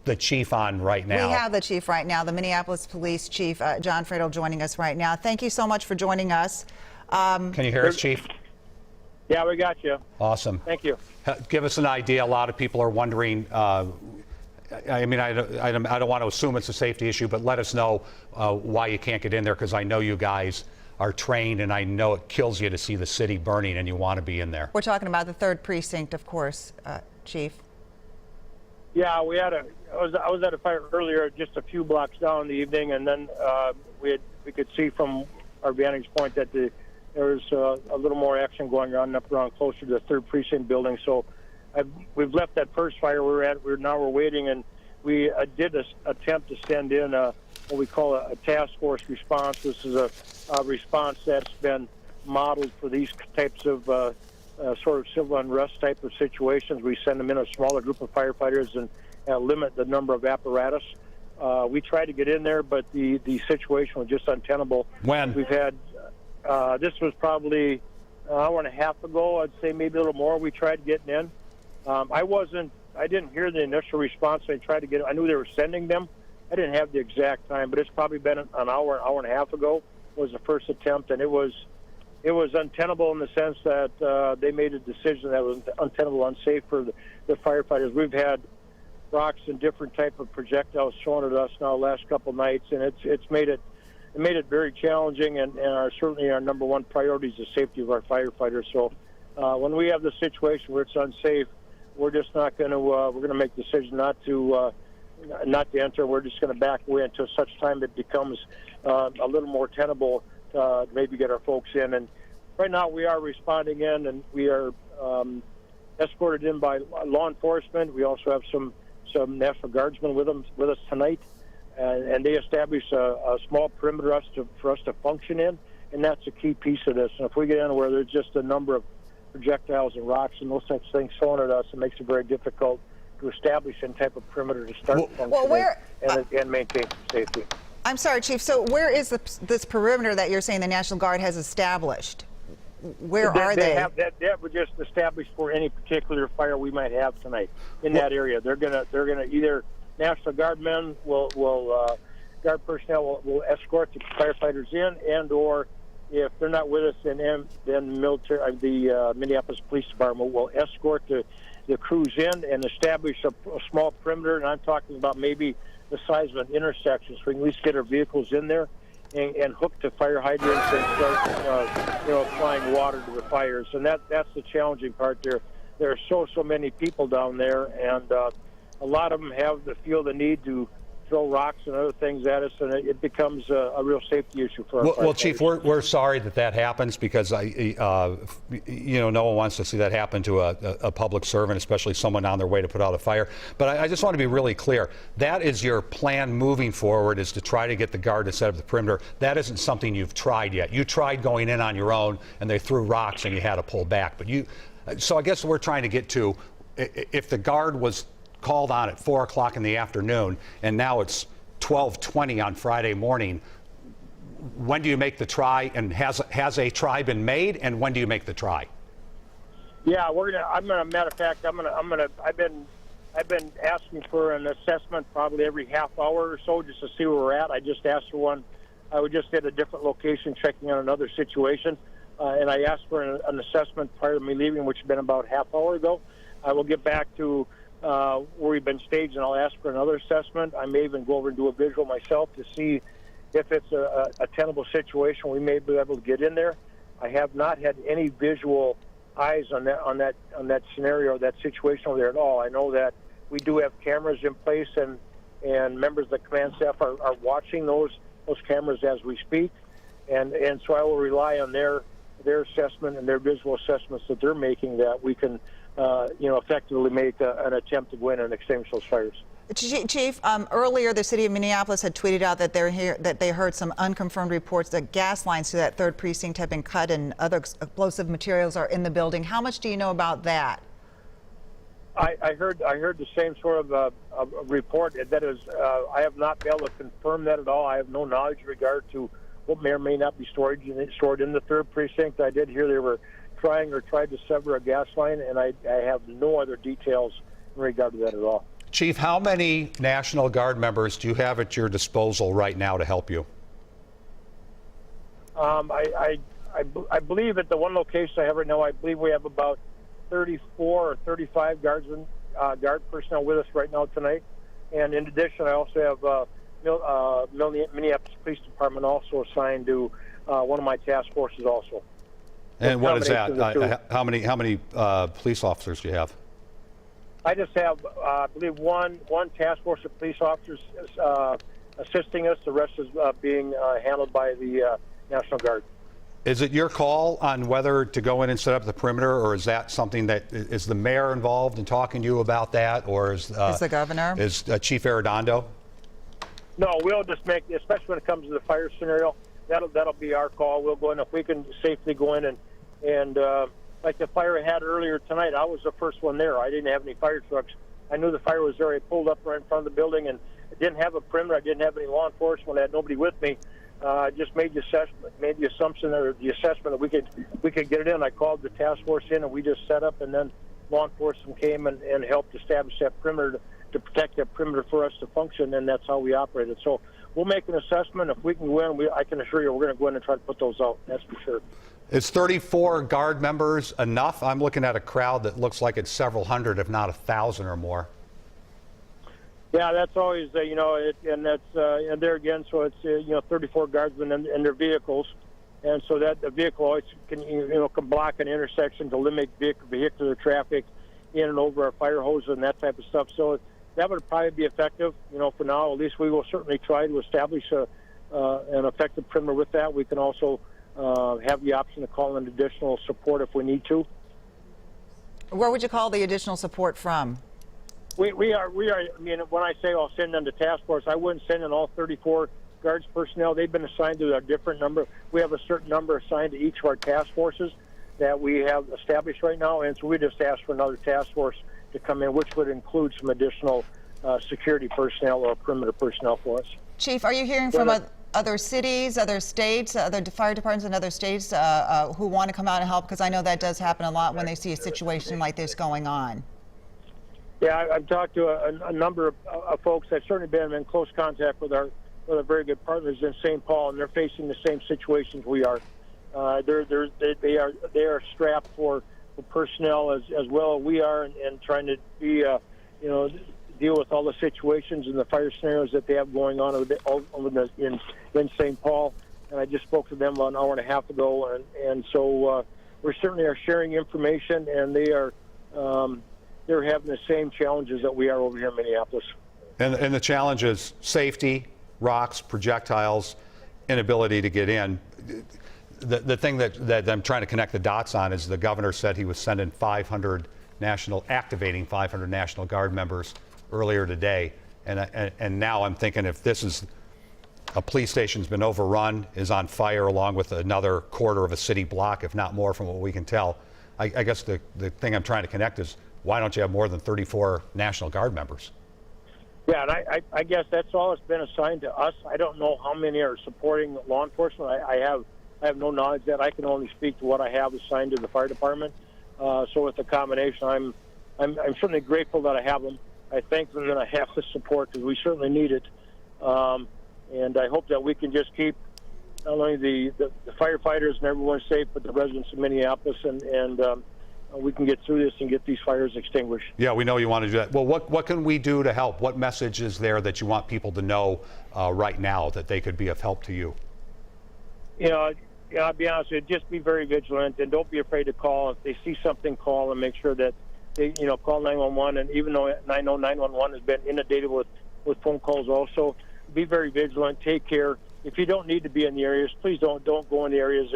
the chief on right now. We have the chief right now, the Minneapolis Police Chief, John Freutel, joining us right now. Thank you so much for joining us. Can you hear us, Chief? Yeah, we got you. Awesome. Thank you. Give us an idea. A lot of people are wondering. I mean, I don't want to assume it's a safety issue, but let us know why you can't get in there, because I know you guys are trained, and I know it kills you to see the city burning, and you want to be in there. We're talking about the 3rd Precinct, of course, Chief. Yeah, we had I was at a fire earlier, just a few blocks down in the evening, and then we could see from our vantage point that there was a little more action going on up around closer to the 3rd Precinct building. So we've left that first fire we're waiting, and we did attempt to send in what we call a task force response. This is a response that's been modeled for these types of sort of civil unrest type of situations. We send them in a smaller group of firefighters and limit the number of apparatus. We tried to get in there, but the situation was just untenable. When? We've had, this was probably an hour and a half ago, I'd say maybe a little more. We tried getting in. I didn't hear the initial response. I tried to get, I knew they were sending them. I didn't have the exact time, but it's probably been an hour and a half ago was the first attempt, and it was untenable in the sense that they made a decision that was untenable, unsafe for the firefighters. We've had rocks and different type of projectiles thrown at us now the last couple of nights, and it's made it very challenging, and certainly our number one priority is the safety of our firefighters. So when we have the situation where it's unsafe, we're just not going to we're going to make the decision not to enter. We're just going to back away until such time it becomes a little more tenable to maybe get our folks in. And right now we are responding in, and we are escorted in by law enforcement. We also have some National Guardsmen with us tonight, and they establish a small perimeter for us to function in, and that's a key piece of this. And if we get in where there's just a number of projectiles and rocks and those types of things thrown at us, it makes it very difficult to establish any type of perimeter to start functioning and maintain safety. I'm sorry, Chief. So where is this perimeter that you're saying the National Guard has established? Where are they? That was just established for any particular fire we might have tonight in that area. They're gonna either National Guardmen Guard personnel will escort the firefighters in, and or if they're not with us, then the Minneapolis Police Department will escort the crews in and establish a small perimeter. And I'm talking about maybe the size of an intersection, so we can at least get our vehicles in there and hook to fire hydrants and start, applying water to the fires. And that's the challenging part there. There are so many people down there, and a lot of them feel the need to throw rocks and other things at us, and it becomes a real safety issue for us. Well, Chief, we're sorry that happens, because no one wants to see that happen to a public servant, especially someone on their way to put out a fire. But I just want to be really clear. That is your plan moving forward, is to try to get the Guard to set up the perimeter. That isn't something you've tried yet. You tried going in on your own, and they threw rocks, and you had to pull back. So I guess we're trying to get to, if the Guard was called on at 4 o'clock in the afternoon, and now it's 12:20 on Friday morning. When do you make the try, and has a try been made, and when do you make the try? Yeah, matter of fact, I've been asking for an assessment probably every half hour or so just to see where we're at. I just asked for one. I was just at a different location checking on another situation, and I asked for an assessment prior to me leaving, which has been about half hour ago. I will get back to where we've been staged, and I'll ask for another assessment. I may even go over and do a visual myself to see if it's a tenable situation. We may be able to get in there. I have not had any visual eyes on that scenario, that situation over there at all. I know that we do have cameras in place, and members of the command staff are watching those cameras as we speak, and so I will rely on their assessment and their visual assessments that they're making, that we can effectively make an attempt to go in and extinguish those fires. Chief, earlier the city of Minneapolis had tweeted out that they heard some unconfirmed reports that gas lines to that 3rd precinct have been cut and other explosive materials are in the building. How much do you know about that? I heard the same sort of report. That is, I have not been able to confirm that at all. I have no knowledge in regard to what may or may not be stored in the 3rd precinct. I did hear they were tried to sever a gas line, and I have no other details in regard to that at all. Chief, how many National Guard members do you have at your disposal right now to help you? I believe at the one location I have right now, I believe we have about 34 or 35 guard personnel with us right now tonight. And in addition, I also have Minneapolis Police Department also assigned to one of my task forces also. And what is that? Combination of the two. How many police officers do you have? I just have, I believe, one task force of police officers assisting us. The rest is being handled by the National Guard. Is it your call on whether to go in and set up the perimeter, or is that something that is the mayor involved in talking to you about that, or is the governor? Is Chief Arredondo? No, we'll just make, especially when it comes to the fire scenario, that'll be our call. We'll go in if we can safely go in and like the fire I had earlier tonight. I was the first one there. I didn't have any fire trucks. I knew the fire was there. I pulled up right in front of the building, and I didn't have a perimeter. I didn't have any law enforcement. I had nobody with me. I just made the assumption or the assessment that we could get it in. I called the task force in, and we just set up, and then law enforcement came and helped establish that perimeter to protect that perimeter for us to function, and that's how we operated. So we'll make an assessment. If we can go in, I can assure you we're going to go in and try to put those out. That's for sure. Is 34 Guard members enough? I'm looking at a crowd that looks like it's several hundred, if not 1,000 or more. Yeah, that's always, and that's, and there again, so it's, 34 guardsmen in their vehicles. And so that the vehicle always can block an intersection to limit vehicular traffic in and over our fire hoses and that type of stuff. So that would probably be effective, for now. At least we will certainly try to establish an effective perimeter with that. We can also have the option to call in additional support if we need to. Where would you call the additional support from? We are. I mean, when I say I'll send them to task force, I wouldn't send in all 34 guards personnel. They've been assigned to a different number. We have a certain number assigned to each of our task forces that we have established right now, and so we just asked for another task force to come in, which would include some additional security personnel or perimeter personnel for us. Chief, are you hearing from other cities, other states, other fire departments in other states who want to come out and help? Because I know that does happen a lot when they see a situation like this going on. Yeah, I've talked to a number of folks. I've certainly been in close contact with our very good partners in St. Paul, and they're facing the same situations we are. They are strapped for personnel as well as we are, and trying to be deal with all the situations and the fire scenarios that they have going on in St. Paul. And I just spoke to them about an hour and a half ago, and so we certainly are sharing information, and they are. They're having the same challenges that we are over here in Minneapolis. And the challenge is safety, rocks, projectiles, inability to get in. The thing that I'm trying to connect the dots on is the governor said he was sending activating 500 National Guard members earlier today. And now I'm thinking, if this is a police station's been overrun, is on fire along with another quarter of a city block, if not more from what we can tell, I guess the thing I'm trying to connect is, why don't you have more than 34 National Guard members? Yeah, and I guess that's all that's been assigned to us. I don't know how many are supporting law enforcement. I have no knowledge that. I can only speak to what I have assigned to the fire department. So with the combination, I'm certainly grateful that I have them. I thank them that I have the support, because we certainly need it. And I hope that we can just keep not only the firefighters and everyone safe, but the residents of Minneapolis, and we can get through this and get these fires extinguished. Yeah, we know you want to do that. Well, what can we do to help? What message is there that you want people to know right now that they could be of help to you? I'll be honest with you, just be very vigilant, and don't be afraid to call. If they see something, call, and make sure that they, call 911. And even though I know 911 has been inundated with phone calls also, be very vigilant, take care. If you don't need to be in the areas, please don't go in the areas.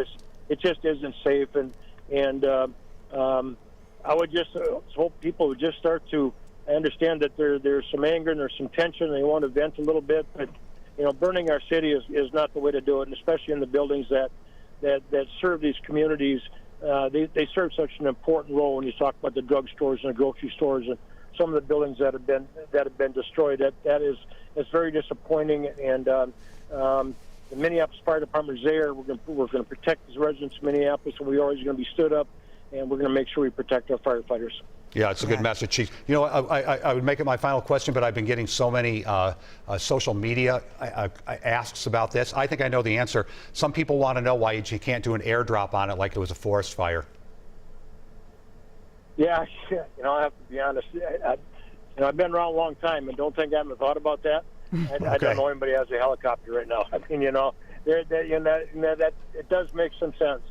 It just isn't safe, and I would just hope people would just start to understand that there's some anger and there's some tension. They want to vent a little bit, but burning our city is not the way to do it, and especially in the buildings that serve these communities. They serve such an important role. When you talk about the drugstores and the grocery stores and some of the buildings that have been destroyed, it's very disappointing. And the Minneapolis Fire Department is there. We're going to protect the residents of Minneapolis, and we're always going to be stood up, and we're going to make sure we protect our firefighters. Yeah, it's a good message, Chief. You know, I would make it my final question, but I've been getting so many social media asks about this. I think I know the answer. Some people want to know why you can't do an airdrop on it like it was a forest fire. Yeah, you know, I have to be honest. I've been around a long time and don't think I haven't thought about that. I don't know anybody has a helicopter right now. I mean, you know, that it does make some sense.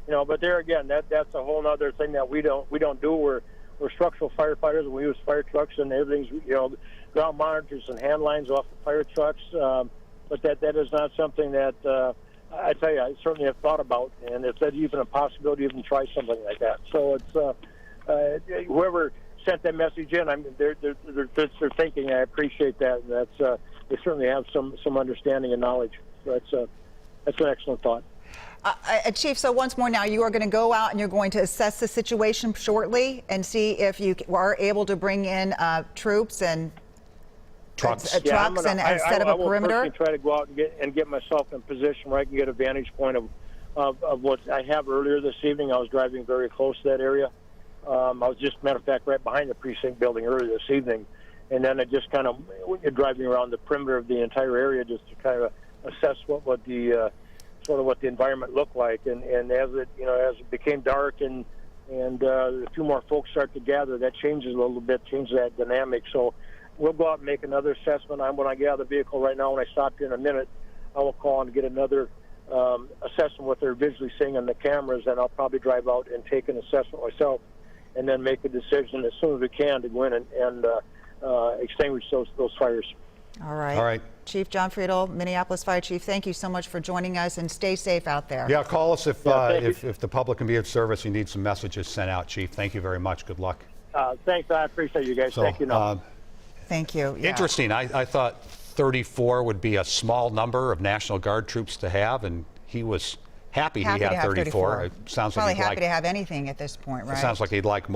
You know, but there again, that's a whole other thing that we don't do. We're structural firefighters, and we use fire trucks and everything's, you know, ground monitors and hand lines off the fire trucks. But that is not something that I tell you, I certainly have thought about, and if that's even a possibility, even try something like that. So it's whoever sent that message in, I mean, they're thinking. I appreciate that, and that's they certainly have some understanding and knowledge. So that's an excellent thought. Chief, so once more now, you are going to go out and you're going to assess the situation shortly and see if you are able to bring in troops and trucks, and set up a perimeter. I will try to go out and get myself in a position where I can get a vantage point of what I have earlier this evening. I was driving very close to that area. I was just, matter of fact, right behind the precinct building earlier this evening, and then I just kind of driving around the perimeter of the entire area just to kind of assess what the sort of what the environment looked like, and as it became dark and a few more folks start to gather, that changes a little bit, changes that dynamic. So we'll go out and make another assessment. When I get out of the vehicle right now, when I stop here in a minute, I will call and get another assessment what they're visually seeing on the cameras, and I'll probably drive out and take an assessment myself, and then make a decision as soon as we can to go in and extinguish those fires. All right. All right. Chief John Freutel, Minneapolis Fire Chief, thank you so much for joining us, and stay safe out there. Yeah, call us if the public can be of service. You need some messages sent out, Chief. Thank you very much. Good luck. Thanks. I appreciate you guys. So, thank you. Thank you. Yeah. Interesting. I thought 34 would be a small number of National Guard troops to have, and he was happy he had 34. It sounds Probably like happy to have anything at this point, right? It sounds like he'd like more.